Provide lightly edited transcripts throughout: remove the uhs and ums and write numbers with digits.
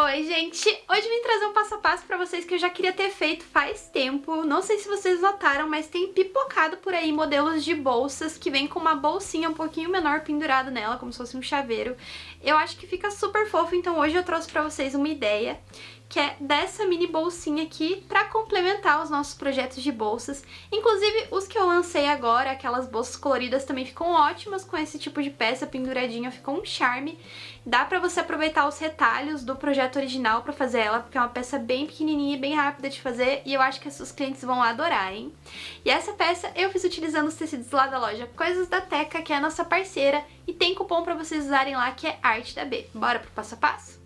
Oi, gente! Hoje eu vim trazer um passo a passo pra vocês que eu já queria ter feito faz tempo. Não sei se vocês notaram, mas tem pipocado por aí modelos de bolsas que vem com uma bolsinha um pouquinho menor pendurada nela, como se fosse um chaveiro. Eu acho que fica super fofo, então hoje eu trouxe pra vocês uma ideia, que é dessa mini bolsinha aqui pra complementar os nossos projetos de bolsas. Inclusive, os que eu lancei agora, aquelas bolsas coloridas, também ficam ótimas com esse tipo de peça penduradinha, ficou um charme. Dá pra você aproveitar os retalhos do projeto original pra fazer ela, porque é uma peça bem pequenininha e bem rápida de fazer, e eu acho que os seus clientes vão adorar, hein? E essa peça eu fiz utilizando os tecidos lá da loja Coisas da Teca, que é a nossa parceira, e tem cupom pra vocês usarem lá, que é Arte da B. Bora pro passo a passo?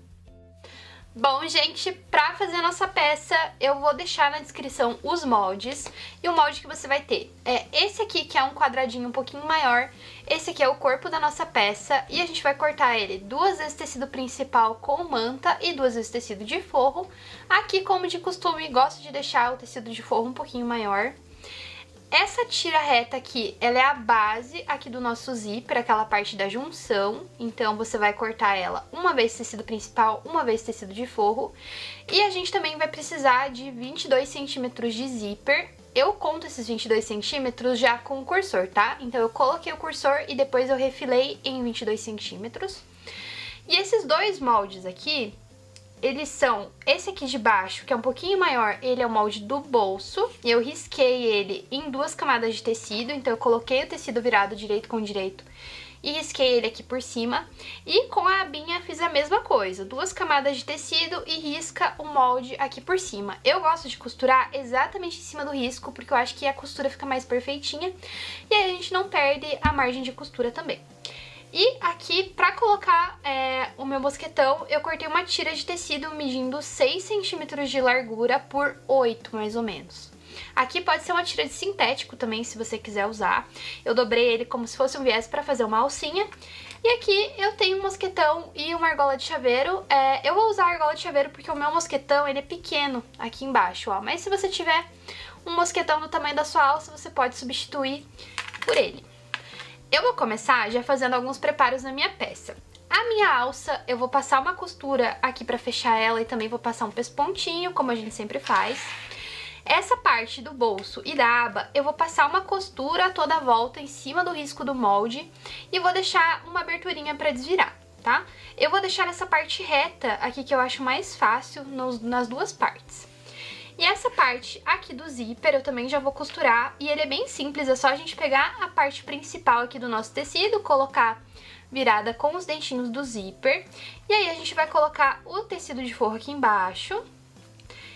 Bom, gente, pra fazer a nossa peça, eu vou deixar na descrição os moldes. E o molde que você vai ter é esse aqui, que é um quadradinho um pouquinho maior. Esse aqui é o corpo da nossa peça. E a gente vai cortar ele 2 vezes tecido principal com manta e 2 vezes tecido de forro. Aqui, como de costume, gosto de deixar o tecido de forro um pouquinho maior. Essa tira reta aqui, ela é a base aqui do nosso zíper, aquela parte da junção. Então, você vai cortar ela uma vez tecido principal, uma vez tecido de forro. E a gente também vai precisar de 22 centímetros de zíper. Eu conto esses 22 centímetros já com o cursor, tá? Então, eu coloquei o cursor e depois eu refilei em 22 centímetros. E esses dois moldes aqui, eles são, esse aqui de baixo, que é um pouquinho maior, ele é o molde do bolso. Eu risquei ele em 2 camadas de tecido, então eu coloquei o tecido virado direito com direito e risquei ele aqui por cima. E com a abinha fiz a mesma coisa, 2 camadas de tecido e risca o molde aqui por cima. Eu gosto de costurar exatamente em cima do risco, porque eu acho que a costura fica mais perfeitinha e aí a gente não perde a margem de costura também. E aqui, pra colocar o meu mosquetão, eu cortei uma tira de tecido medindo 6 centímetros de largura por 8, mais ou menos. Aqui pode ser uma tira de sintético também, se você quiser usar. Eu dobrei ele como se fosse um viés pra fazer uma alcinha. E aqui eu tenho um mosquetão e uma argola de chaveiro. Eu vou usar a argola de chaveiro porque o meu mosquetão, ele é pequeno aqui embaixo, ó. Mas se você tiver um mosquetão do tamanho da sua alça, você pode substituir por ele. Eu vou começar já fazendo alguns preparos na minha peça. A minha alça, eu vou passar uma costura aqui pra fechar ela e também vou passar um pespontinho, como a gente sempre faz. Essa parte do bolso e da aba, eu vou passar uma costura toda a volta em cima do risco do molde e vou deixar uma aberturinha pra desvirar, tá? Eu vou deixar essa parte reta aqui que eu acho mais fácil nas duas partes. E essa parte aqui do zíper eu também já vou costurar e ele é bem simples, é só a gente pegar a parte principal aqui do nosso tecido, colocar virada com os dentinhos do zíper e aí a gente vai colocar o tecido de forro aqui embaixo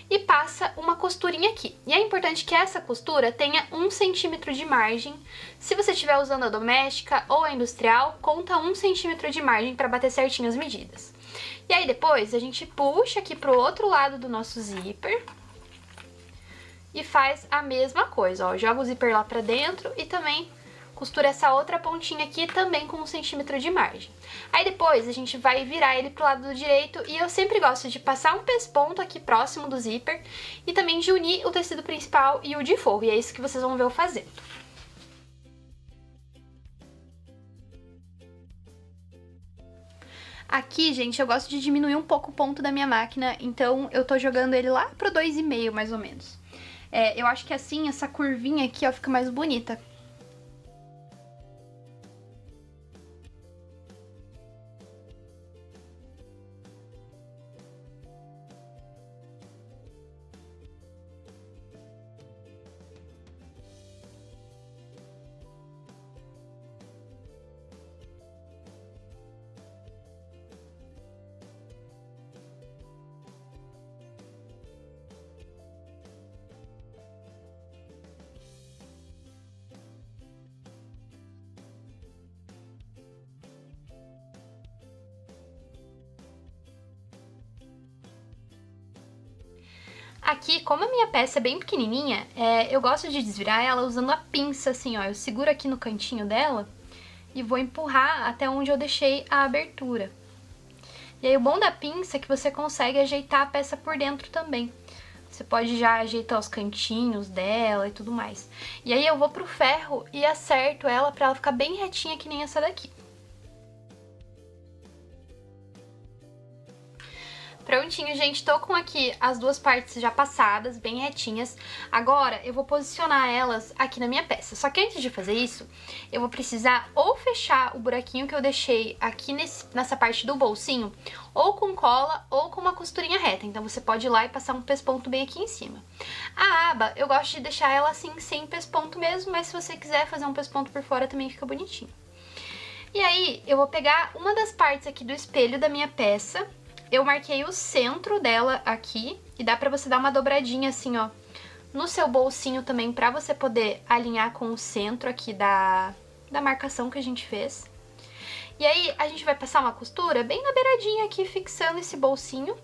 e passa uma costurinha aqui. E é importante que essa costura tenha 1 centímetro de margem. Se você estiver usando a doméstica ou a industrial, conta 1 centímetro de margem para bater certinho as medidas. E aí depois a gente puxa aqui pro outro lado do nosso zíper e faz a mesma coisa, ó, joga o zíper lá pra dentro e também costura essa outra pontinha aqui também com 1 centímetro de margem. Aí depois a gente vai virar ele pro lado do direito e eu sempre gosto de passar um pesponto aqui próximo do zíper e também de unir o tecido principal e o de forro, e é isso que vocês vão ver eu fazendo. Aqui, gente, eu gosto de diminuir um pouco o ponto da minha máquina, então eu tô jogando ele lá pro 2,5 mais ou menos. Eu acho que assim, essa curvinha aqui, ó, fica mais bonita. Aqui, como a minha peça é bem pequenininha, eu gosto de desvirar ela usando a pinça, assim, ó. Eu seguro aqui no cantinho dela e vou empurrar até onde eu deixei a abertura. E aí o bom da pinça é que você consegue ajeitar a peça por dentro também. Você pode já ajeitar os cantinhos dela e tudo mais. E aí eu vou pro ferro e acerto ela pra ela ficar bem retinha que nem essa daqui. Prontinho, gente, tô com aqui as duas partes já passadas, bem retinhas. Agora eu vou posicionar elas aqui na minha peça. Só que antes de fazer isso, eu vou precisar ou fechar o buraquinho que eu deixei aqui nessa parte do bolsinho, ou com cola ou com uma costurinha reta. Então você pode ir lá e passar um pesponto bem aqui em cima. A aba, eu gosto de deixar ela assim, sem pesponto mesmo, mas se você quiser fazer um pesponto por fora também fica bonitinho. E aí, eu vou pegar uma das partes aqui do espelho da minha peça. Eu marquei o centro dela aqui, e dá pra você dar uma dobradinha assim, ó, no seu bolsinho também, pra você poder alinhar com o centro aqui da marcação que a gente fez. E aí, a gente vai passar uma costura bem na beiradinha aqui, fixando esse bolsinho.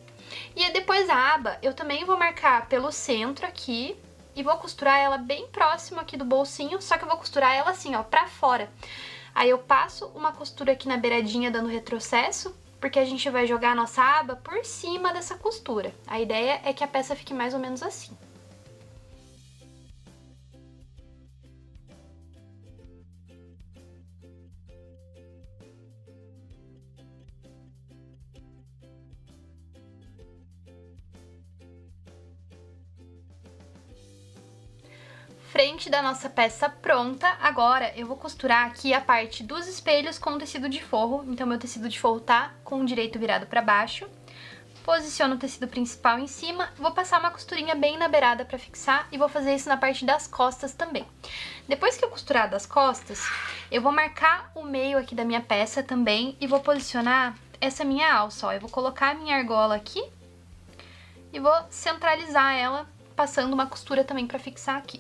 E depois a aba, eu também vou marcar pelo centro aqui, e vou costurar ela bem próximo aqui do bolsinho, só que eu vou costurar ela assim, ó, pra fora. Aí eu passo uma costura aqui na beiradinha dando retrocesso, porque a gente vai jogar a nossa aba por cima dessa costura. A ideia é que a peça fique mais ou menos assim. Frente da nossa peça pronta, agora eu vou costurar aqui a parte dos espelhos com tecido de forro. Então meu tecido de forro tá com o direito virado pra baixo. Posiciono o tecido principal em cima, vou passar uma costurinha bem na beirada pra fixar e vou fazer isso na parte das costas também. Depois que eu costurar das costas, eu vou marcar o meio aqui da minha peça também e vou posicionar essa minha alça, ó. Eu vou colocar a minha argola aqui e vou centralizar ela, passando uma costura também pra fixar aqui.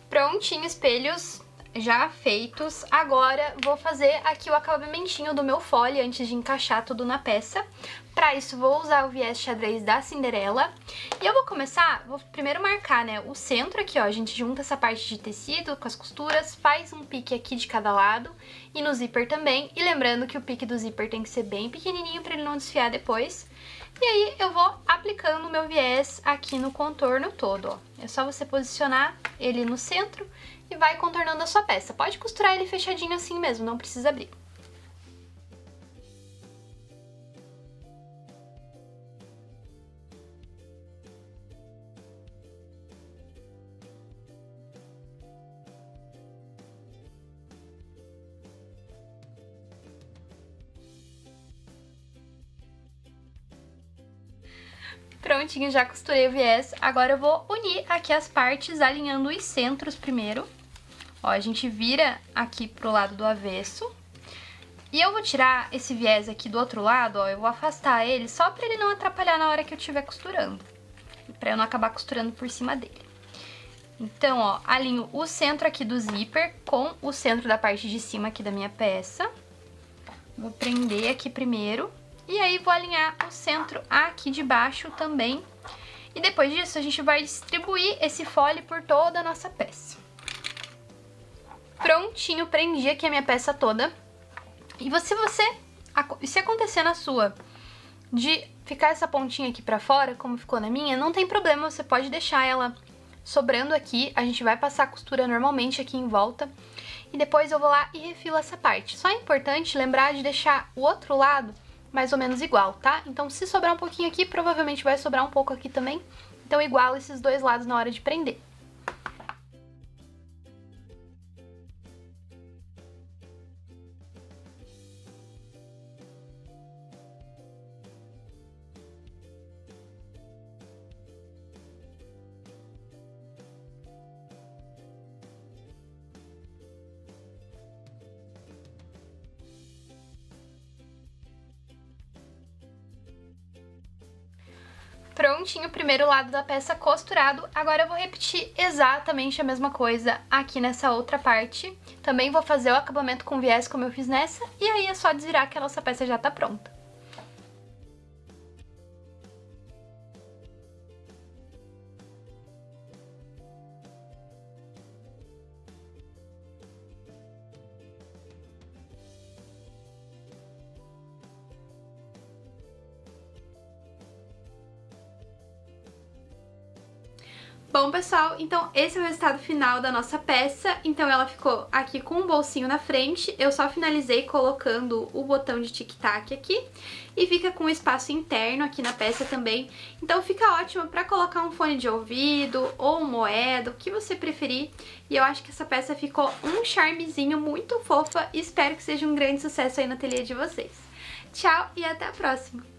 Prontinho, espelhos já feitos. Agora vou fazer aqui o acabamentinho do meu fole antes de encaixar tudo na peça. Pra isso vou usar o viés xadrez da Cinderela. E eu vou começar, vou primeiro marcar, né, o centro aqui, ó. A gente junta essa parte de tecido com as costuras, faz um pique aqui de cada lado e no zíper também. E lembrando que o pique do zíper tem que ser bem pequenininho pra ele não desfiar depois. E aí eu vou aplicando o meu viés aqui no contorno todo, ó. É só você posicionar ele no centro e vai contornando a sua peça. Pode costurar ele fechadinho assim mesmo, não precisa abrir. Prontinho, já costurei o viés. Agora eu vou unir aqui as partes, alinhando os centros primeiro. Ó, a gente vira aqui pro lado do avesso. E eu vou tirar esse viés aqui do outro lado, ó, eu vou afastar ele só pra ele não atrapalhar na hora que eu estiver costurando. Pra eu não acabar costurando por cima dele. Então, ó, alinho o centro aqui do zíper com o centro da parte de cima aqui da minha peça. Vou prender aqui primeiro. E aí vou alinhar o centro aqui de baixo também. E depois disso a gente vai distribuir esse fole por toda a nossa peça. Prontinho, prendi aqui a minha peça toda. E se acontecer na sua de ficar essa pontinha aqui pra fora, como ficou na minha, não tem problema, você pode deixar ela sobrando aqui. A gente vai passar a costura normalmente aqui em volta. E depois eu vou lá e refilo essa parte. Só é importante lembrar de deixar o outro lado mais ou menos igual, tá? Então, se sobrar um pouquinho aqui, provavelmente vai sobrar um pouco aqui também. Então, iguala esses dois lados na hora de prender. Prontinho o primeiro lado da peça costurado. Agora eu vou repetir exatamente a mesma coisa aqui nessa outra parte. Também vou fazer o acabamento com viés como eu fiz nessa, e aí é só desvirar que a nossa peça já tá pronta. Bom, pessoal, então esse é o resultado final da nossa peça. Então ela ficou aqui com um bolsinho na frente, eu só finalizei colocando o botão de tic-tac aqui e fica com um espaço interno aqui na peça também. Então fica ótimo pra colocar um fone de ouvido ou um moeda, o que você preferir. E eu acho que essa peça ficou um charmezinho muito fofa e espero que seja um grande sucesso aí no ateliê de vocês. Tchau e até a próxima!